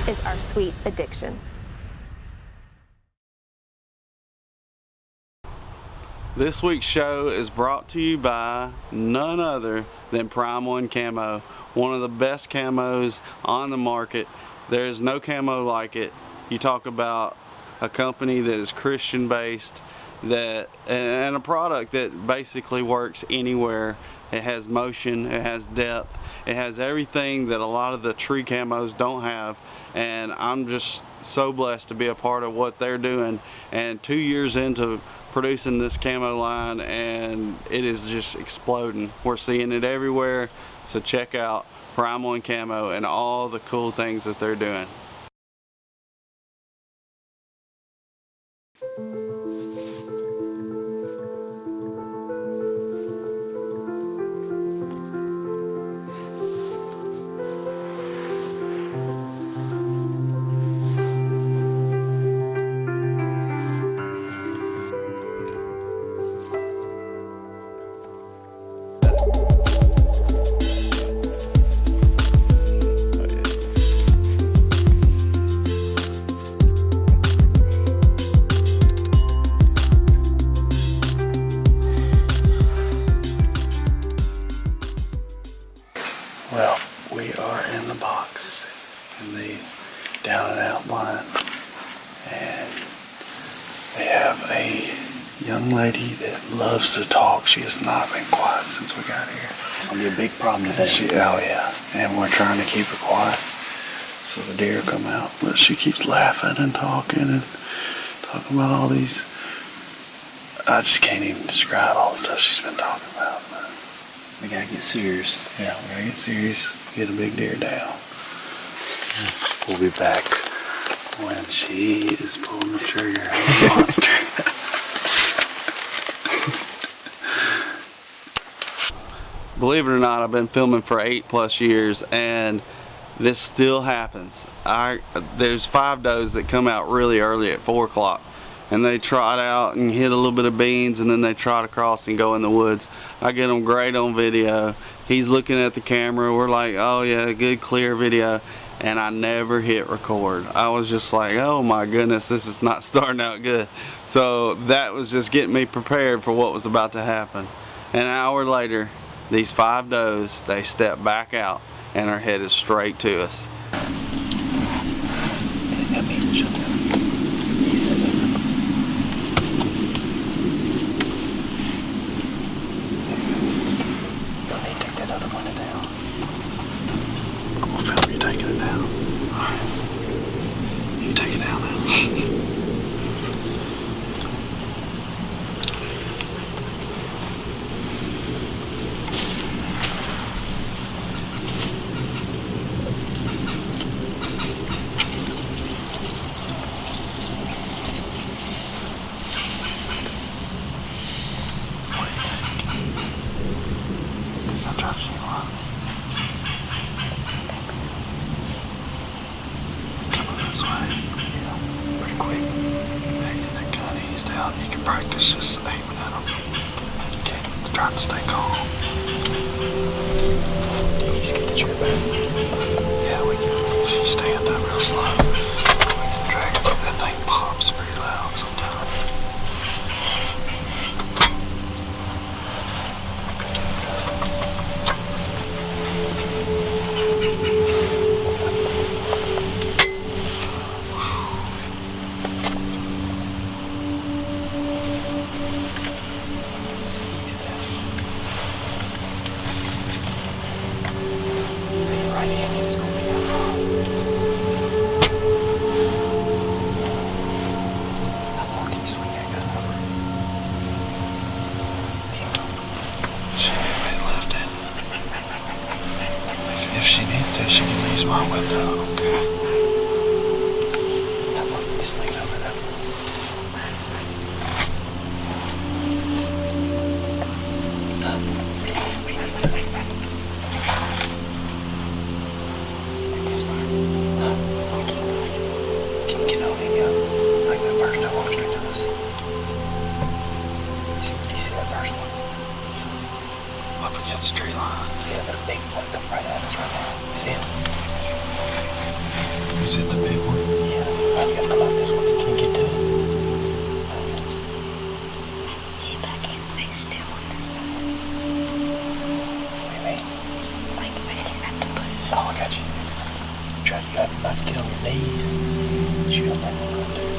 is our sweet addiction. This week's show is brought to you by none other than Prime One Camo, one of the best camos on the market. There is no camo like it. You talk about a company that is Christian based, and a product that basically works anywhere. It has motion, it has depth, it has everything that a lot of the tree camos don't have, and I'm just so blessed to be a part of what they're doing. And 2 years into producing this camo line, and it is just exploding. We're seeing it everywhere, so check out Prime One Camo and all the cool things that they're doing. Well, we are in the box in the down and out line, and we have a young lady that loves to talk. She has not been quiet since we got here. It's gonna be a big problem today. Oh yeah, and we're trying to keep her quiet so the deer come out. But she keeps laughing and talking about all these. I just can't even describe all the stuff she's been talking about. But we gotta get serious. Yeah, we gotta get serious. Get a big deer down. We'll be back when she is pulling the trigger on the monster. Believe it or not, I've been filming for 8+ years, and this still happens. There's 5 does that come out really early at 4 o'clock. And they trot out and hit a little bit of beans, and then they trot across and go in the woods. I get them great on video. He's looking at the camera. We're like, oh yeah, good clear video. And I never hit record. I was just like, oh my goodness, this is not starting out good. So that was just getting me prepared for what was about to happen. An hour later, these 5 does, they step back out and are headed straight to us. You can practice just aiming at them. Okay, trying to stay calm. Do you just get the chair back? Yeah, we can. If you stand up real slow, we can drag it. That thing pops pretty loud sometimes. If she needs to, she can use my window, okay? That one needs to swing over there. This far. Can you get over here? Like that first that walked straight to us. Do you see that first one? Up against the tree line. Yeah, that big one right at us right now. You see it? Is it the big one? Yeah, you gotta come out this way. You can't get to it. See if I can stay still on this side. What do you mean? Like, I didn't have to put it Oh, I got you. You have to get on your knees and shoot on that one right there.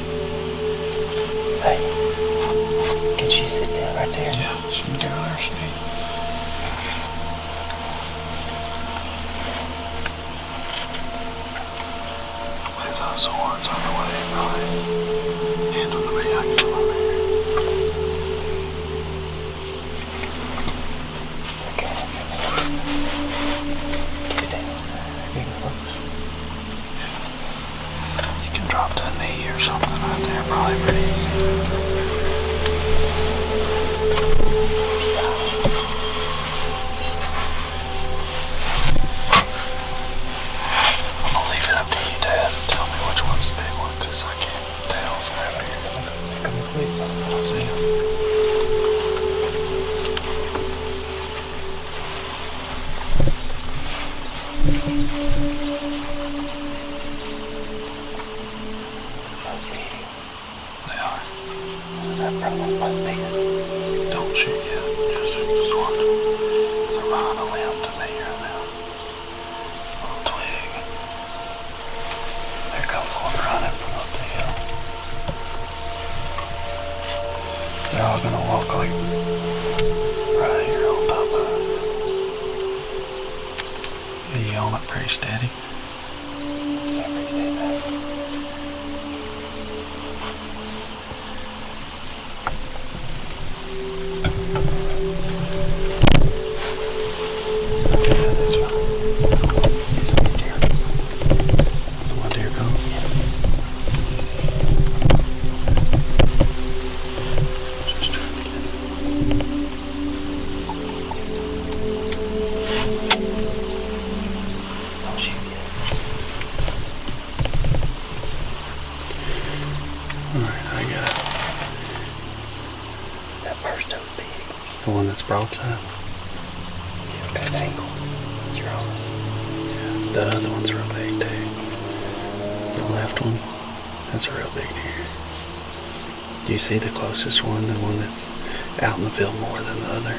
Hey, can she sit down right there? Yeah, she can go there, she can. With those horns on the way, right? Hand on the way, I can come over here. Okay. Get down. Get close. You can drop to a knee or something right there, probably pretty easy. I'm gonna leave it up to you, Dad. Tell me which one's the big one, because I can't tell from over here. Come quick. I'll see him. They are. That front one's my biggest. Don't shoot yet. Just watch. They're behind a limb to me right now. Little twig. There comes one running from up the hill. They're all gonna walk like right here on top of us. Are you on it pretty steady? Yeah, pretty steady fast. That's good, that's fine. Here's a deer. The one deer go? Just trying to get it. Don't shoot yet. Alright, I got it. That first one's big. The one that's broadside. Yeah, got an angle. You're on it. That other one's real big too. The left one, that's a real big deer. Do you see the closest one, the one that's out in the field more than the other?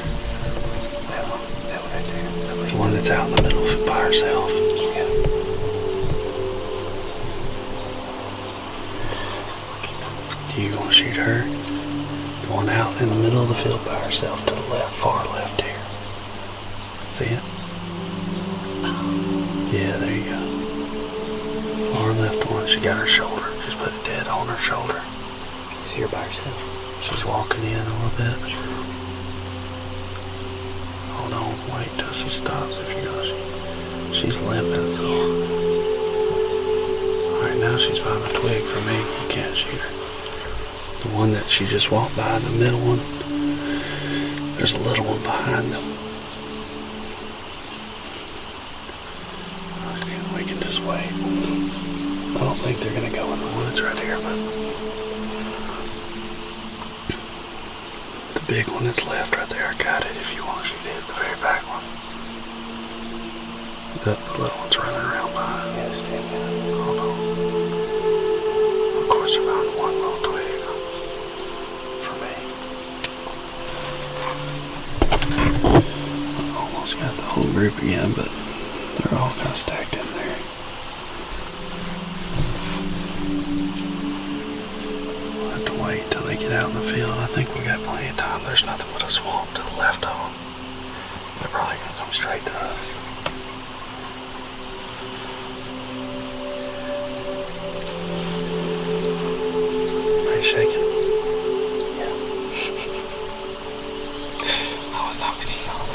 That one right there. The one that's out in the middle by herself. Yeah. Do you want to shoot her? The one out in the middle of the field by herself to the left, far left here. See it? Yeah, there you go. Far left one, she got her shoulder. Just put it dead on her shoulder. See her by herself. She's walking in a little bit. Hold on, wait till she stops if you goes. She's limping. Alright, now she's behind a twig for me. You can't shoot her. The one that she just walked by, the middle one, there's a little one behind them. Okay, we can just wait. I don't think they're gonna go in the woods right here, but the big one that's left right there, I got it if you want to shoot it, the very back one. The little one's running around behind. Yeah, stay down. Hold on. Of course, they're behind one little twig for me. Almost got the whole group again, but they're all kind of stacked in there. We'll have to wait until they get out in the field. I think we got plenty of time. There's nothing but a swamp to the left of them. They're probably going to come straight to us. Are you shaking? Yeah. I was not going to eat all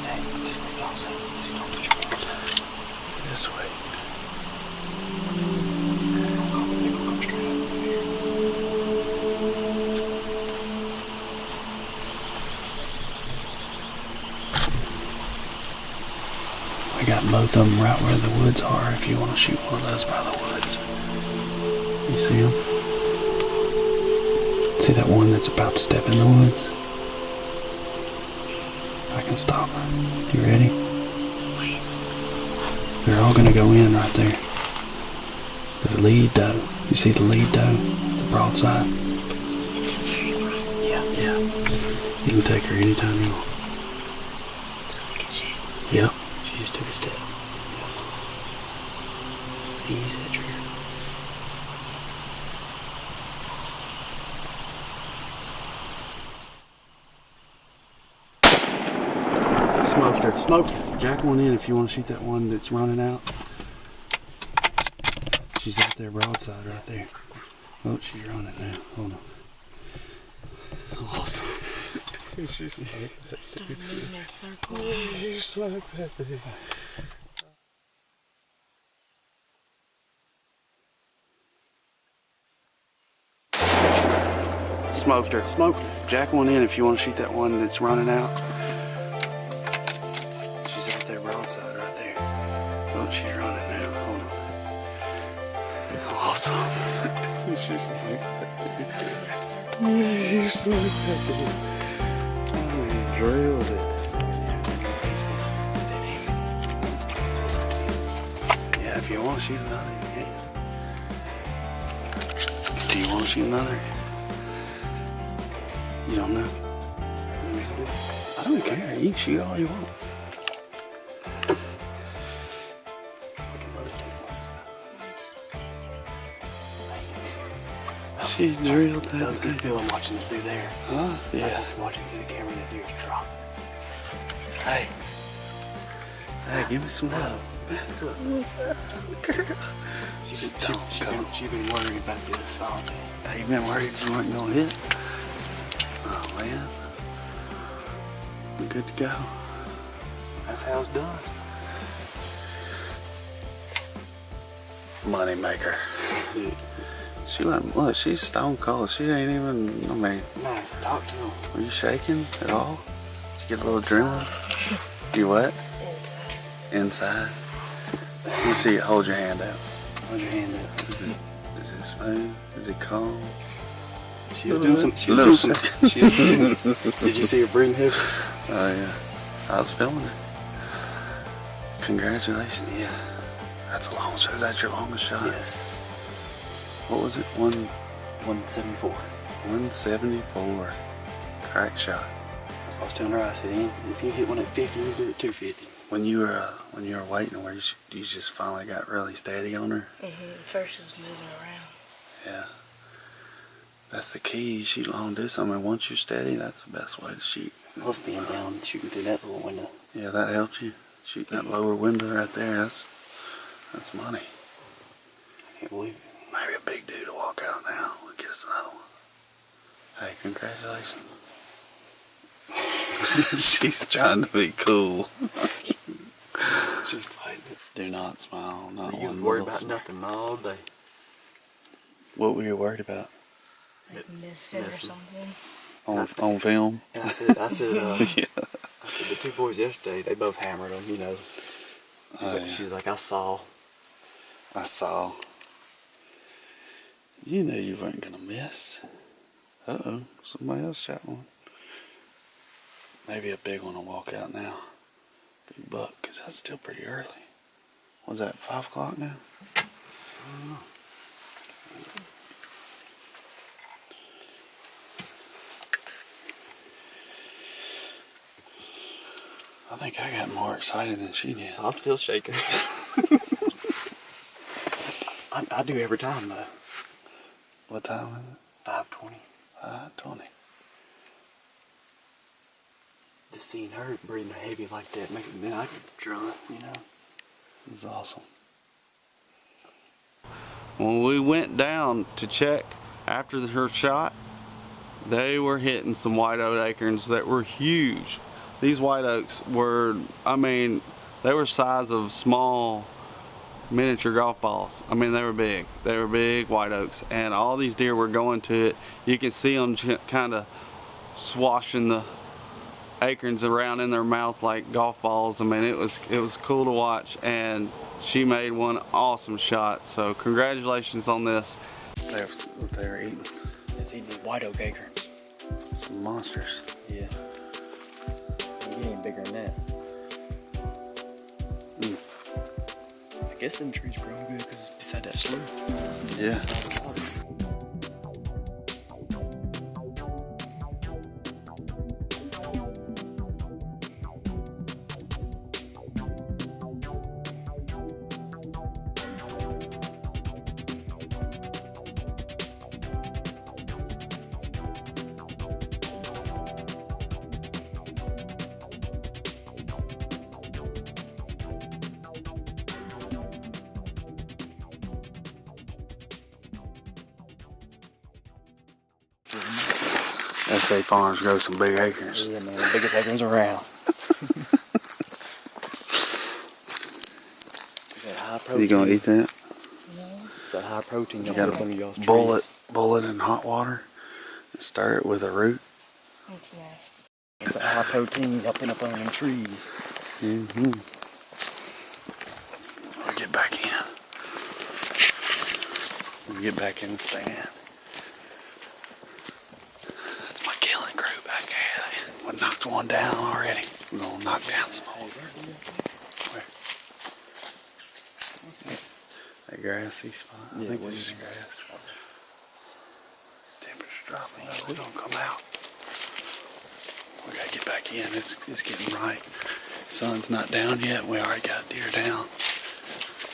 Hey, just leave it all set. Just don't put your fingers down. this way. They'll come straight up from here. I got both of them right where the woods are if you want to shoot one of those by the woods. You see them? See that one that's about to step in the woods? I can stop her. You ready? Wait. They're all gonna go in right there. The lead doe. You see the lead doe? The broadside? Yeah. You can take her anytime you want. So we can shoot. Yep. She just took a step. Ease that trigger. Smoked her. Smoked her. Jack one in if you want to shoot that one that's running out. She's out there broadside right there. Oh, she's running now. Hold on. Awesome. She's like that. Start moving in circles. She's like that. Smoked her. Smoked her. Jack one in if you want to shoot that one that's running out. She's out there broadside right there. Oh, she's running now. Hold on. Awesome. She's like that. She's like that. Oh, you drilled it. Yeah, if you want to shoot another, you can. Do you want to shoot another? You don't know? I don't care. You can shoot all you want. She drilled that. That was a good feeling watching it through there. Huh? Yeah. I was watching through the camera that deer's drop. Hey. Hey, give me some love. Girl. She's been worried about this all day. Hey, you been worried you weren't gonna hit? Oh man. We're good to go. That's how it's done. Money maker. She wasn't, look, she's stone cold. She ain't even, I mean, Nice to talk to him. were you shaking at all? Did you get a little adrenaline? You what? Inside. Let me see you hold your hand out. Hold your hand up. Is it smooth? Is it calm? She was doing some. She was doing some. Did you see her breathing heavy? Oh yeah. I was filming it. Congratulations. Yeah. That's a long shot. Is that your longest shot? Yes. What was it? 174. 174. Crack shot. I was telling her, I said, if you hit one at 50, you do it 250. When you were waiting, where you just finally got really steady on her. First it was moving around. Yeah. That's the key. You shoot long distance. I mean, once you're steady, that's the best way to shoot. Plus being down and shooting through that little window. Yeah, that helped you. Shooting that lower window right there. That's money. I can't believe it. Maybe a big dude to walk out now. We'll get us another one. Hey, congratulations. She's trying to be cool. She's fighting it. Do not smile. Not You one was worried little about smile. nothing all day. What were you worried about? Like miss it or Missing. something. On film? And I said, Yeah. I said the two boys yesterday, they both hammered them, you know. She's like, I saw. I saw. You knew you weren't gonna miss. Uh-oh, somebody else shot one. Maybe a big one will walk out now. Big buck, because that's still pretty early. Was that 5 o'clock now? I don't know. I think I got more excited than she did. I'm still shaking. I do every time though. What time is it? 5:20. 5:20. Just seeing her breathing heavy like that, then I could draw, you know. It's awesome. When we went down to check after her shot, they were hitting some white oak acorns that were huge. These white oaks were, I mean, they were size of small miniature golf balls. I mean, they were big. They were big white oaks, and all these deer were going to it. You can see them kind of swashing the acorns around in their mouth like golf balls. I mean, it was cool to watch, and she made one awesome shot. So congratulations on this. That's what they were eating. It's eating white oak acorns. Some monsters. Yeah. You get any bigger than that. I guess them trees are growing good because it's beside that slough. Yeah. SA Farms grow some big acres. Yeah, man, the biggest acres around. Is that high protein? You gonna eat that? Is that high protein? You gotta boil it in hot water and stir it with a root. It's nasty. It's that high protein up and up on them trees. Mm-hmm. I'll get back in. We'll get back in the stand. That's my killing crew back there. We knocked one down already. We're gonna knock down some more. Where? That grassy spot? I think it's just grass. Temperature dropping. No, we're gonna come out. We gotta get back in. It's getting right. Sun's not down yet. We already got a deer down.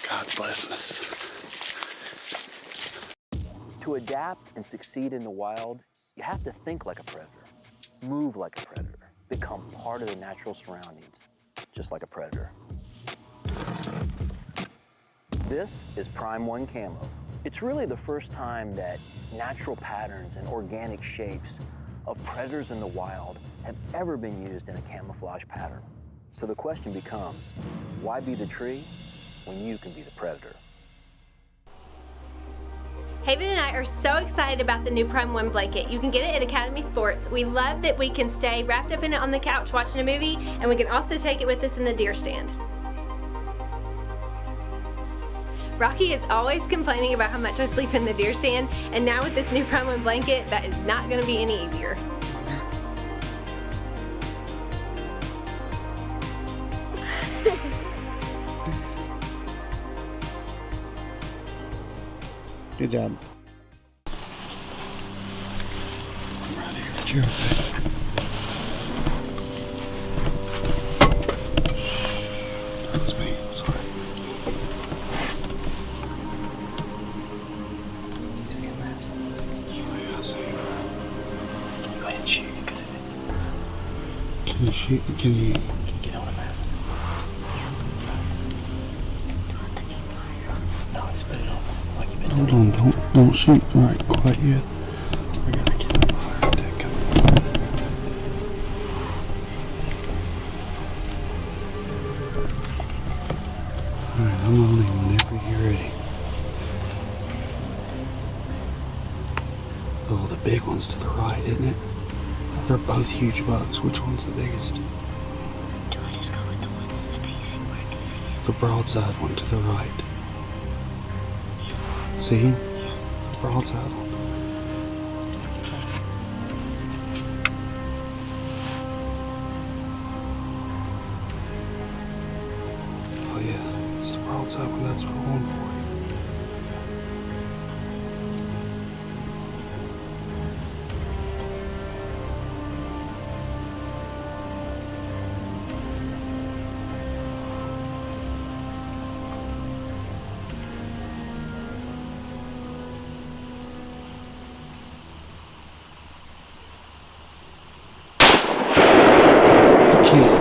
God's blessing us. To adapt and succeed in the wild, you have to think like a predator, move like a predator, become part of the natural surroundings, just like a predator. This is Prime 1 Camo. It's really the first time that natural patterns and organic shapes of predators in the wild have ever been used in a camouflage pattern. So the question becomes, why be the tree when you can be the predator? Haven and I are so excited about the new Prime 1 blanket. You can get it at Academy Sports. We love that we can stay wrapped up in it on the couch watching a movie, and we can also take it with us in the deer stand. Rocky is always complaining about how much I sleep in the deer stand, and now with this new Prime 1 blanket, that is not going to be any easier. Good job. I'm right here at your face. That was me, sorry. You see him last? Yeah, I see him. Go ahead and shoot it, because Can you shoot? Can you? get on him last. No, just put it on like you've been Hold doing. on, don't shoot right quite yet. I gotta keep the fire deck going. Alright, I'm on him whenever you're ready. Oh, the big one's to the right, isn't it? They're both huge bucks. Which one's the biggest? Do I just go with the one that's facing where I can see it? The broadside one to the right. See him? The broadside one. Oh yeah, it's the broadside one. That's what we're going for.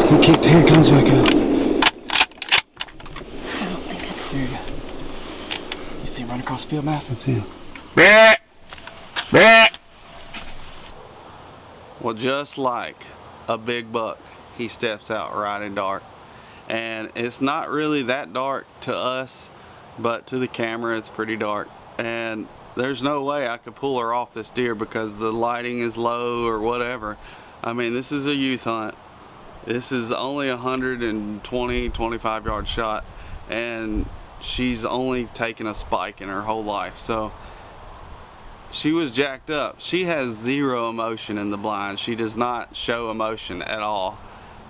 He kicked, here he comes back out. I don't think I can. Here you go. You see him run across the field, Master? That's him. Well, just like a big buck, he steps out right in dark. And it's not really that dark to us, but to the camera it's pretty dark. And there's no way I could pull her off this deer because the lighting is low or whatever. I mean, this is a youth hunt. This is only a 120-25 yard shot, and she's only taken a spike in her whole life. So she was jacked up. She has zero emotion in the blind. She does not show emotion at all.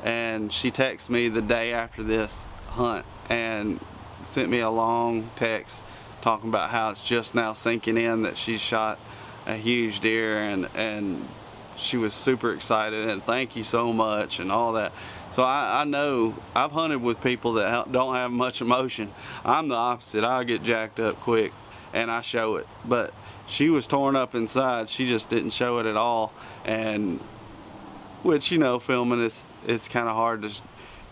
And she texted me the day after this hunt, and sent me a long text talking about how it's just now sinking in that she shot a huge deer, and she was super excited and thank you so much and all that. So I know I've hunted with people that don't have much emotion. I'm the opposite. I get jacked up quick and I show it, but she was torn up inside. She just didn't show it at all, and which, you know, filming it's kind of hard to.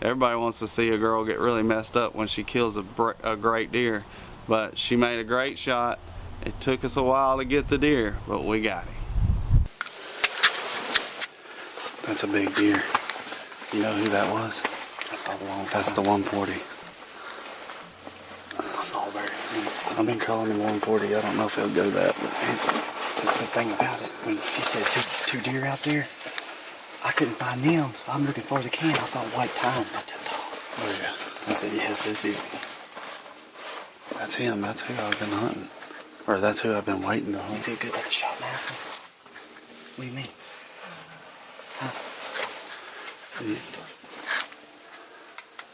Everybody wants to see a girl get really messed up when she kills a great deer, but she made a great shot. It took us a while to get the deer, but we got him. That's a big deer. You know who that was? That's the 140. I saw very. I've been calling him 140. I don't know if he'll go that, but That's the thing about it. When she said two deer out there, I couldn't find them, so I'm looking for the can. I saw white tines about that tall. oh yeah, I said, yes, this is. that's him. That's who I've been hunting, or that's who I've been waiting to You hunt. feel good about the shot, Madison? What do you mean?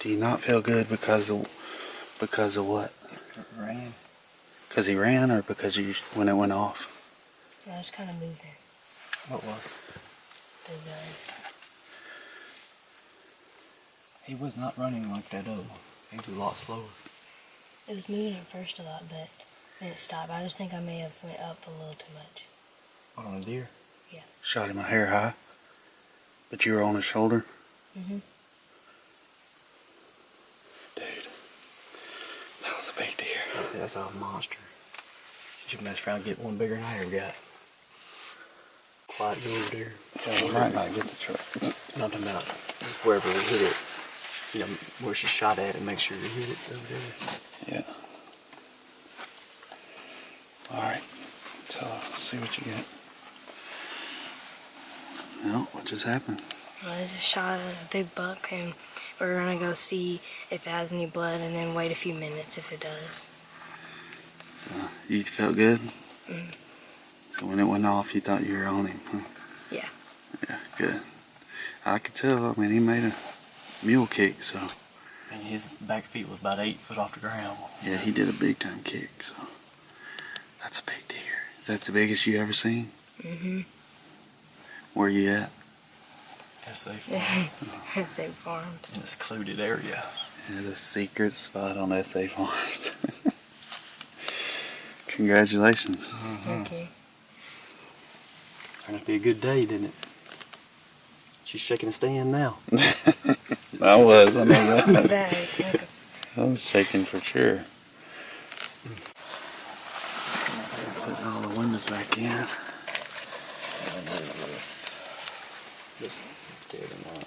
Do you not feel good because of what? Ran. Because he ran, or because when it went off? I was kind of moving. What was? The gun. He was not running like that other one. He was a lot slower. It was moving at first a lot, but then it stopped. I just think I may have went up a little too much. What, on a deer? Yeah. Shot him a hair high, but you were on his shoulder. Mhm. Dude, that was a big deer. That's a monster. She should mess around and get one bigger than I ever got. Quiet over there. Yeah, we might not get the truck. Not about just wherever we hit it. You know, where she shot at and make sure you hit it over there. Yeah. Alright, so let's see what you get. No, what just happened? I just shot a big buck, and we're gonna go see if it has any blood, and then wait a few minutes if it does. So, you felt good? Mm. So when it went off, you thought you were on him, huh? Yeah. Yeah, good. I could tell. I mean, he made a mule kick, so. And his back feet was about 8 foot off the ground. Yeah, he did a big time kick, so. That's a big deer. Is that the biggest you ever seen? Mhm. Where you at? SA Farm. Same farms. In a secluded area. At a secret spot on SA Farms. Congratulations. Thank you. Turned out to be a good day, didn't it? She's shaking a stand now. I was, I know that. Bag. I was shaking for sure. Putting all the windows back in. Just tear them up.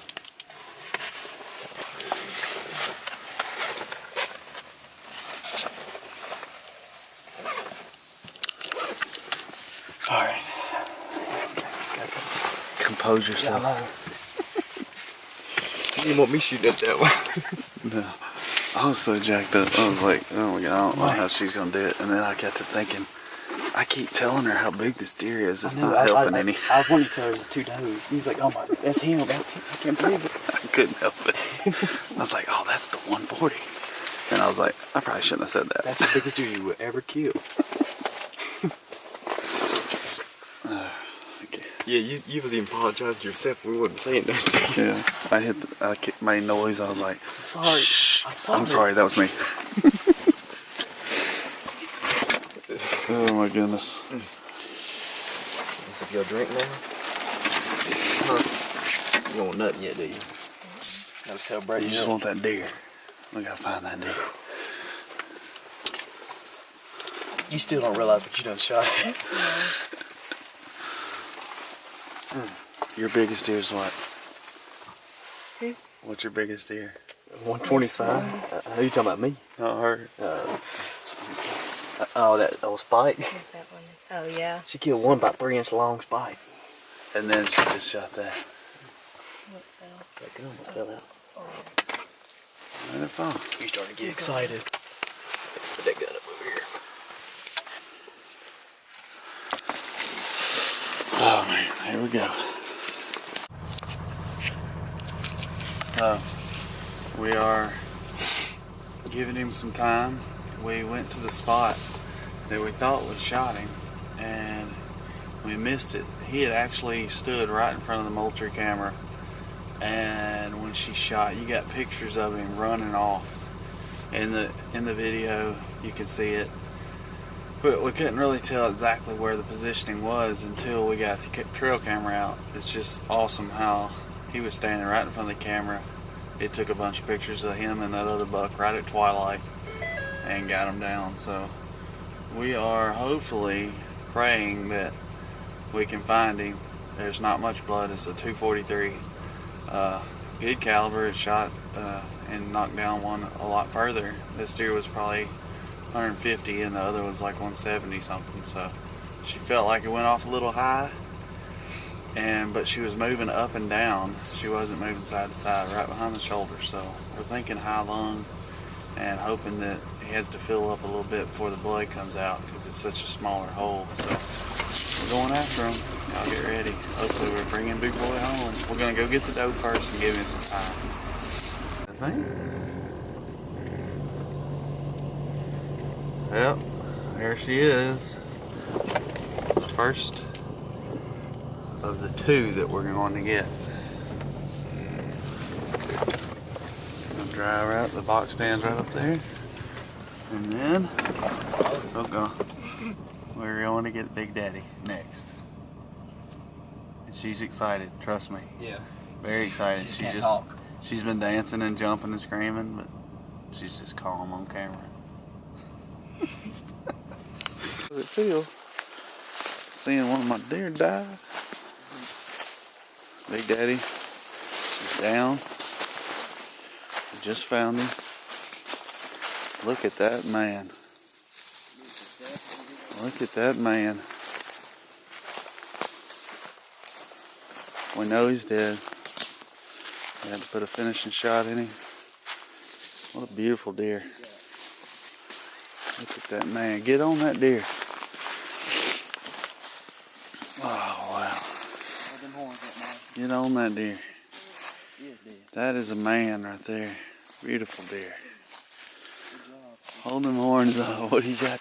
Alright. Compose yourself. You didn't want me shooting at that one. No. I was so jacked up. I was like, oh my god, I don't know how she's gonna do it. And then I got to thinking, I keep telling her how big this deer is. It's not helping any. I was wanting to tell her it's 2 does. He was like, oh my, that's him. That's him. I can't believe it. I couldn't help it. I was like, oh, that's the 140. And I was like, I probably shouldn't have said that. That's the biggest deer you would ever kill. Okay. Yeah, you was even apologizing to yourself. We wasn't saying that. Yeah, I made noise. I was like, I'm sorry. shh. I'm sorry. That was me. Oh my goodness. So if y'all drink now? Huh? You don't want nothing yet, do you? No celebrating. You just want that deer. We gotta find that deer. You still don't realize what you done shot at. Your biggest deer is what? Hmm? What's your biggest deer? 125? Who you talking about, me? Not her. Oh, that old Spike. Like that one. Oh yeah. She killed one about 3-inch long Spike. And then she just shot that. What fell? That gun almost fell out. Oh. Let it fall. You started to get excited. Put that gun up over here. Oh man, here we go. So, we are giving him some time, we went to the spot that we thought we shot him, and we missed it. He had actually stood right in front of the Moultrie camera, and when she shot, you got pictures of him running off. In the video, you could see it, but we couldn't really tell exactly where the positioning was until we got the trail camera out. It's just awesome how he was standing right in front of the camera. It took a bunch of pictures of him and that other buck right at twilight and got him down. So we are hopefully praying that we can find him. There's not much blood. It's a 243. Good caliber. It shot and knocked down one a lot further. This deer was probably 150 and the other was like 170 something. So she felt like it went off a little high, but she was moving up and down. She wasn't moving side to side, right behind the shoulder. So we're thinking high lung and hoping that he has to fill up a little bit before the blood comes out because it's such a smaller hole. So we're going after him. Y'all get ready. Hopefully we're bringing Big Boy home. We're gonna go get the doe first and give him some time. I think. Yep, there she is. First of the two that we're going to get. I'll drive out. The box stands right up there. And then, we're going to get Big Daddy next. And she's excited, trust me. Yeah. Very excited. Talk. She's been dancing and jumping and screaming, but she's just calm on camera. How does it feel seeing one of my deer die? Big Daddy is down. We just found him. Look at that man. Look at that man. We know he's dead. We had to put a finishing shot in him. What a beautiful deer. Look at that man. Get on that deer. Oh, wow. Get on that deer. That is a man right there. Beautiful deer. Hold them horns up. What do you got?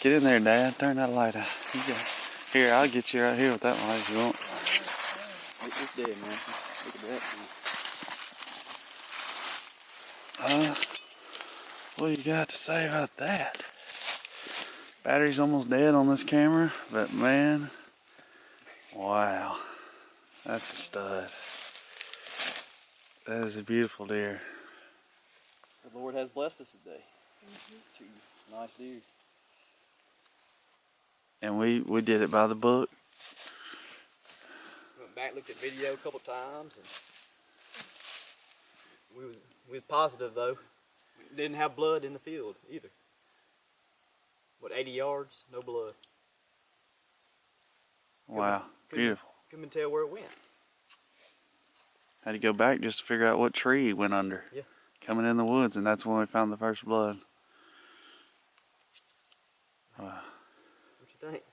Get in there, Dad. Turn that light out. Here, I'll get you right here with that light if you want. It's dead, man. Look at that. What do you got to say about that? Battery's almost dead on this camera, but man, wow, that's a stud. That is a beautiful deer. The Lord has blessed us today. Two nice deer. And we did it by the book. Went back, looked at video a couple times, and we was positive though. Didn't have blood in the field either. What, 80 yards, no blood. Wow, beautiful. Couldn't tell where it went. Had to go back just to figure out what tree it went under. Yeah. Coming in the woods, and that's when we found the first blood. Wow. What you think?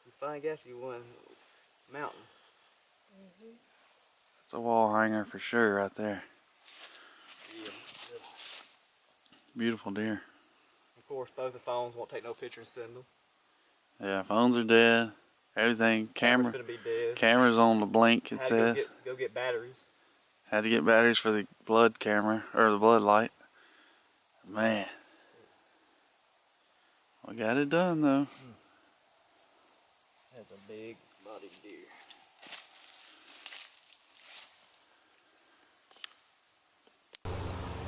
You finally got you one mountain. It's a wall hanger for sure right there. Yeah. Beautiful deer. Of course, both the phones won't take no picture and send them. Yeah, phones are dead. Everything. Camera's gonna be dead. Camera's on the blink, it says. Go get batteries. Had to get batteries for the blood camera, or the blood light. Man. We got it done though. That's a big bodied deer.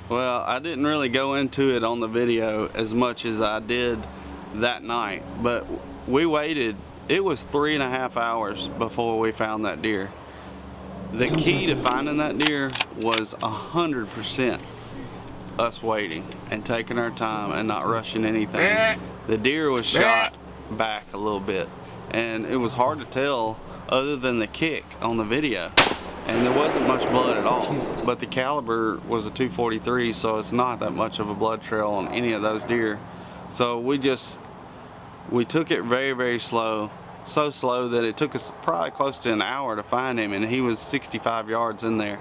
Well, I didn't really go into it on the video as much as I did that night, but we waited. It was 3.5 hours before we found that deer. The key to finding that deer was 100% us waiting and taking our time and not rushing anything. The deer was shot back a little bit, and it was hard to tell other than the kick on the video. And there wasn't much blood at all, but the caliber was a 243, so it's not that much of a blood trail on any of those deer. So we took it very, very slow, so slow that it took us probably close to an hour to find him, and he was 65 yards in there.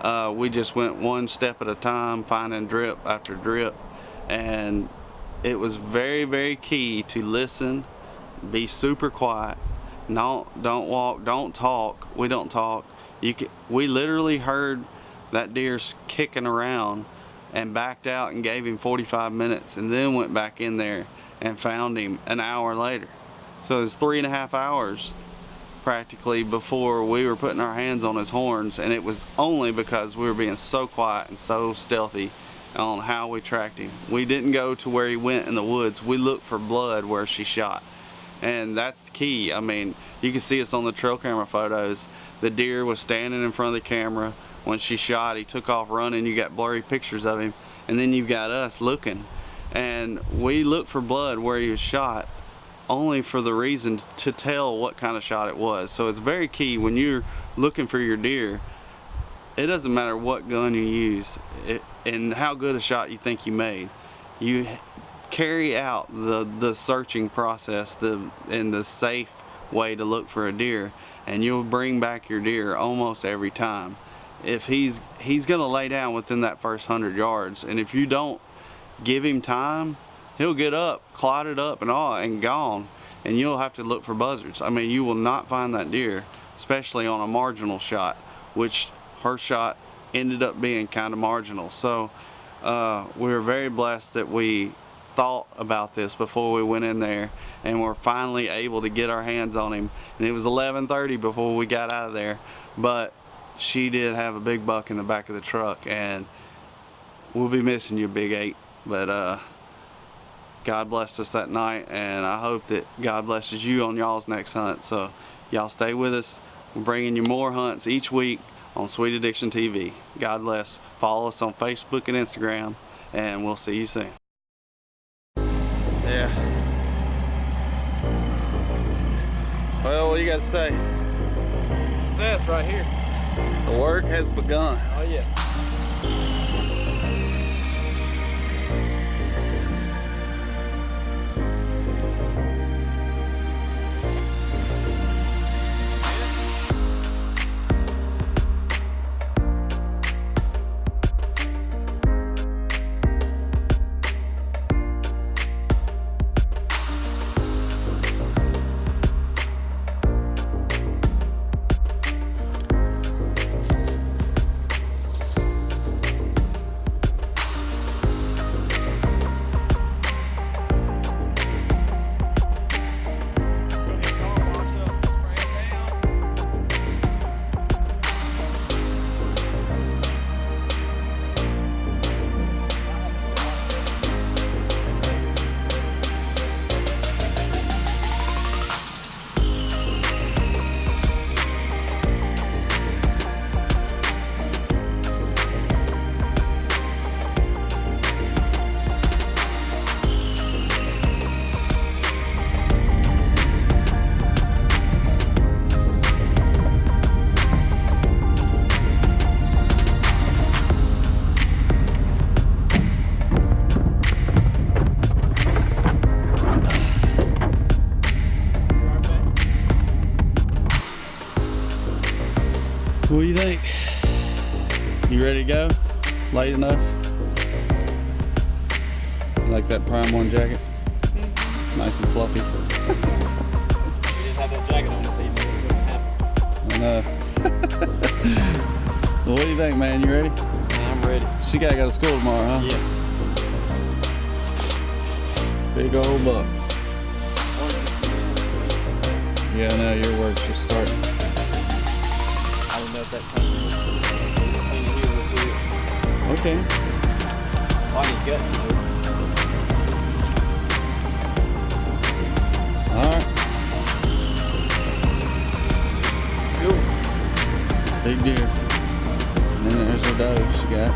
We just went one step at a time, finding drip after drip, and it was very, very key to listen, be super quiet, don't walk, don't talk. We don't talk. We literally heard that deer kicking around and backed out and gave him 45 minutes and then went back in there and found him an hour later. So it was 3.5 hours practically before we were putting our hands on his horns, and it was only because we were being so quiet and so stealthy on how we tracked him. We didn't go to where he went in the woods. We looked for blood where she shot, and that's the key. I mean, you can see us on the trail camera photos. The deer was standing in front of the camera. When she shot, he took off running. You got blurry pictures of him, and then you've got us looking, and we looked for blood where he was shot only for the reason to tell what kind of shot it was. So it's very key when you're looking for your deer. It doesn't matter what gun you use and how good a shot you think you made. You carry out the searching process in the safe way to look for a deer, and you'll bring back your deer almost every time. If he's gonna lay down within that first 100 yards, and if you don't give him time, he'll get up, clotted up and all, and gone, and you'll have to look for buzzards. I mean, you will not find that deer, especially on a marginal shot, which her shot ended up being kind of marginal. So we were very blessed that we thought about this before we went in there, and we're finally able to get our hands on him. And it was 11:30 before we got out of there, but she did have a big buck in the back of the truck, and we'll be missing you, Big 8. But God blessed us that night, and I hope that God blesses you on y'all's next hunt. So y'all stay with us. We're bringing you more hunts each week on Sweet Addiction TV. God bless. Follow us on Facebook and Instagram, and we'll see you soon. Yeah. Well, what do you got to say? Success right here. The work has begun. Oh yeah. What do you think? You ready to go? Light enough? You like that Prime 1 jacket? Nice and fluffy. You didn't have that jacket on this evening. It wouldn't happen. I know. Well, what do you think, man? You ready? Yeah, I'm ready. She gotta go to school tomorrow, huh? Yeah. Big old buck. Yeah, I know, your work's just starting. I don't know if that thing here will do it. Okay. Well, I need guts to do it. Alright. Cool. Big deer. And then there's her doe she got.